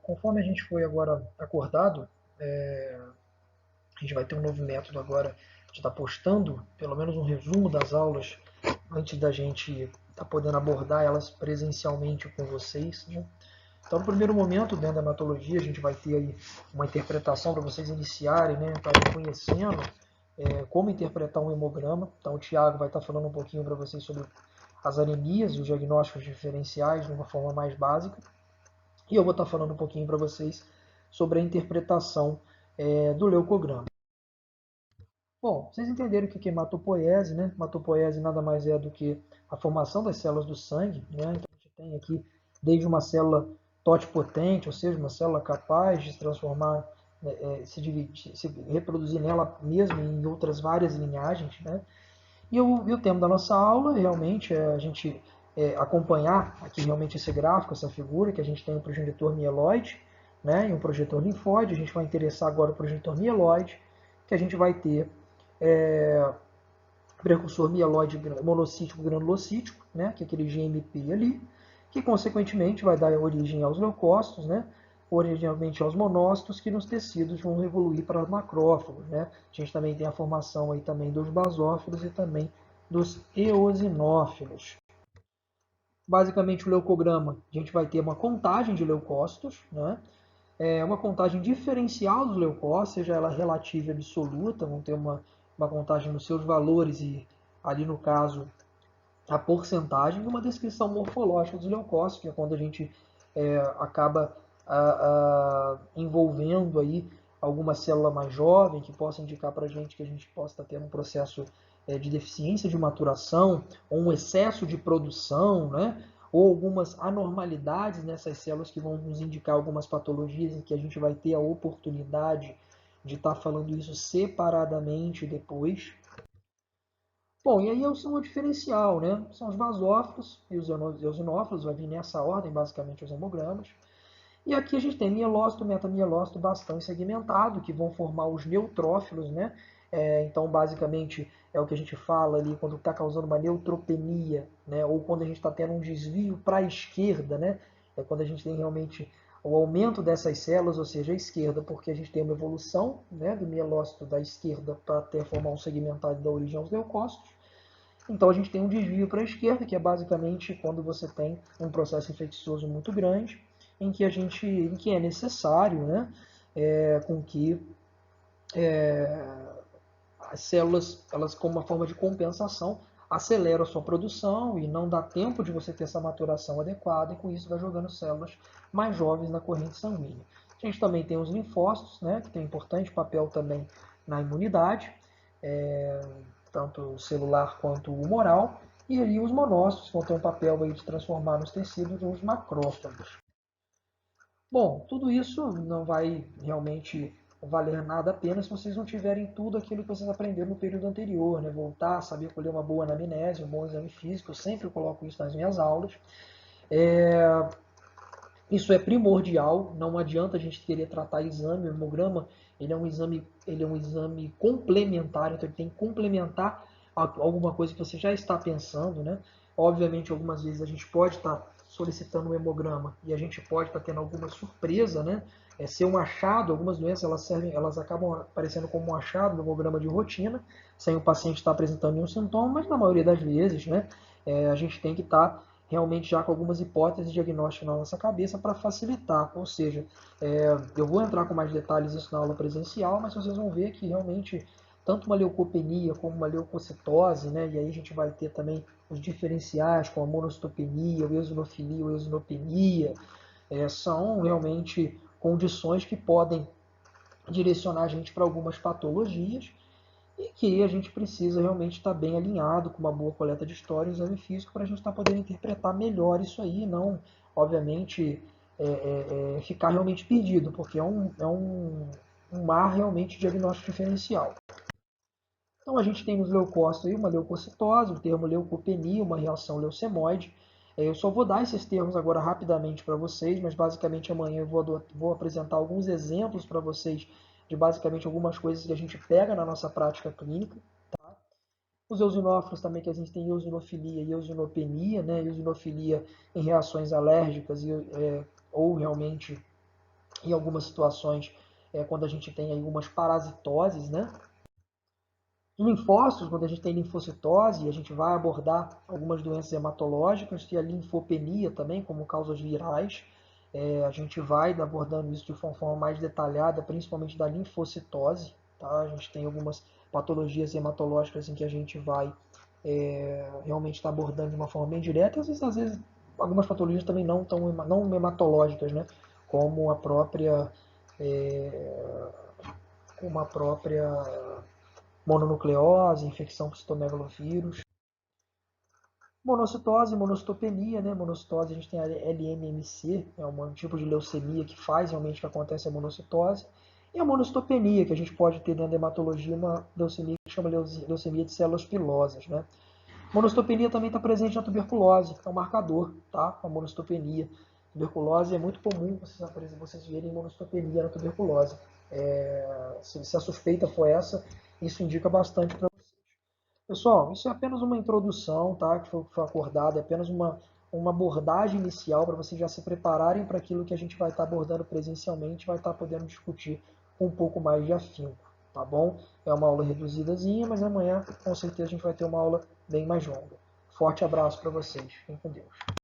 Conforme a gente foi agora acordado, a gente vai ter um novo método agora de estar postando pelo menos um resumo das aulas antes da gente estar podendo abordar elas presencialmente com vocês, né? Então, no primeiro momento, dentro da hematologia, a gente vai ter aí uma interpretação para vocês iniciarem, né, para ir conhecendo como interpretar um hemograma. Então, o Tiago vai estar falando um pouquinho para vocês sobre as anemias e os diagnósticos diferenciais de uma forma mais básica. E eu vou estar falando um pouquinho para vocês sobre a interpretação do leucograma. Bom, vocês entenderam o que é hematopoiese, né? Hematopoiese nada mais é do que a formação das células do sangue, né? Então, a gente tem aqui desde uma célula totipotente, ou seja, uma célula capaz de se transformar, se dividir, se reproduzir nela mesma em outras várias linhagens, né? E o tema da nossa aula realmente é a gente acompanhar aqui realmente esse gráfico, essa figura, que a gente tem um progenitor mieloide, né, e um projetor linfóide. A gente vai interessar agora o progenitor mieloide, que a gente vai ter precursor mieloide monocítico granulocítico, né, que é aquele GMP ali, que consequentemente vai dar origem aos leucócitos, né, originalmente aos monócitos, que nos tecidos vão evoluir para macrófagos, né. A gente também tem a formação aí também dos basófilos e também dos eosinófilos. Basicamente, o leucograma, a gente vai ter uma contagem de leucócitos, né, uma contagem diferencial dos leucócitos, seja ela relativa e absoluta, vão ter uma contagem dos seus valores e ali no caso a porcentagem, e uma descrição morfológica dos leucócitos, que é quando a gente acaba envolvendo aí alguma célula mais jovem que possa indicar para a gente que a gente possa estar tendo um processo de deficiência de maturação, ou um excesso de produção, né? Ou algumas anormalidades nessas células que vão nos indicar algumas patologias em que a gente vai ter a oportunidade de estar falando isso separadamente depois. Bom, e aí são o diferencial, né? São os basófilos e os eosinófilos, vai vir nessa ordem, basicamente, os hemogramas. E aqui a gente tem mielócito, metamielócito bastante segmentado, que vão formar os neutrófilos, né? Então, basicamente, é o que a gente fala ali quando está causando uma neutropenia, né? Ou quando a gente está tendo um desvio para a esquerda, né? É quando a gente tem realmente o aumento dessas células, ou seja, a esquerda, porque a gente tem uma evolução, né, do mielócito da esquerda para até formar um segmentado da origem aos leucócitos. Então a gente tem um desvio para a esquerda, que é basicamente quando você tem um processo infeccioso muito grande, em que é necessário, né, com que as células, elas como uma forma de compensação, aceleram a sua produção e não dá tempo de você ter essa maturação adequada, e com isso vai jogando células mais jovens na corrente sanguínea. A gente também tem os linfócitos, né, que tem um importante papel também na imunidade, tanto celular quanto humoral, e ali os monócitos vão ter um papel aí de transformar nos tecidos os macrófagos. Bom, tudo isso não vai realmente valer nada a pena se vocês não tiverem tudo aquilo que vocês aprenderam no período anterior, né? Voltar, saber colher uma boa anamnese, um bom exame físico, eu sempre coloco isso nas minhas aulas. Isso é primordial, não adianta a gente querer tratar exame, o hemograma, ele é um exame complementar, então ele tem que complementar alguma coisa que você já está pensando, né? Obviamente, algumas vezes a gente pode estar solicitando um hemograma e a gente pode estar tendo alguma surpresa, né? Ser um achado, algumas doenças elas acabam aparecendo como um achado no hemograma de rotina, sem o paciente estar apresentando nenhum sintoma, mas na maioria das vezes, né? A gente tem que estar realmente já com algumas hipóteses diagnósticas na nossa cabeça para facilitar. Ou seja, eu vou entrar com mais detalhes isso na aula presencial, mas vocês vão ver que realmente tanto uma leucopenia como uma leucocitose, né, e aí a gente vai ter também os diferenciais como a monocitopenia, o eosinofilia, a eosinopenia, são realmente condições que podem direcionar a gente para algumas patologias e que a gente precisa realmente estar bem alinhado com uma boa coleta de história e exame físico para a gente estar podendo interpretar melhor isso aí, não, obviamente, ficar realmente perdido, porque um mar realmente de diagnóstico diferencial. Então a gente tem nos leucócitos aí uma leucocitose, o termo leucopenia, uma reação leucemoide. Eu só vou dar esses termos agora rapidamente para vocês, mas basicamente amanhã eu vou apresentar alguns exemplos para vocês de basicamente algumas coisas que a gente pega na nossa prática clínica. Os eosinófilos também, que a gente tem eosinofilia e eosinopenia, né? Eosinofilia em reações alérgicas ou realmente Em algumas situações, quando a gente tem algumas parasitoses, né? Linfócitos, quando a gente tem linfocitose, a gente vai abordar algumas doenças hematológicas, e a linfopenia também, como causas virais. A gente vai abordando isso de uma forma mais detalhada, principalmente da linfocitose. Tá? A gente tem algumas patologias hematológicas em que a gente vai realmente estar abordando de uma forma bem direta, e às vezes algumas patologias também não hematológicas, né? Como a própria, é, como a própria mononucleose, infecção por citomegalovírus. Monocitose, monocitopenia, né? Monocitose, a gente tem a LMMC, é um tipo de leucemia que faz realmente que acontece a monocitose. E a monocitopenia, que a gente pode ter dentro da hematologia uma leucemia que chama leucemia de células pilosas, né? Monocitopenia também está presente na tuberculose, é um marcador, tá? A monocitopenia. Tuberculose é muito comum vocês verem monocitopenia na tuberculose. Se a suspeita for essa, isso indica bastante para vocês. Pessoal, isso é apenas uma introdução, tá? Que foi acordada, é apenas uma abordagem inicial para vocês já se prepararem para aquilo que a gente vai estar abordando presencialmente, vai estar podendo discutir com um pouco mais de afinco, tá bom? É uma aula reduzidazinha, mas amanhã com certeza a gente vai ter uma aula bem mais longa. Forte abraço para vocês. Fiquem com Deus.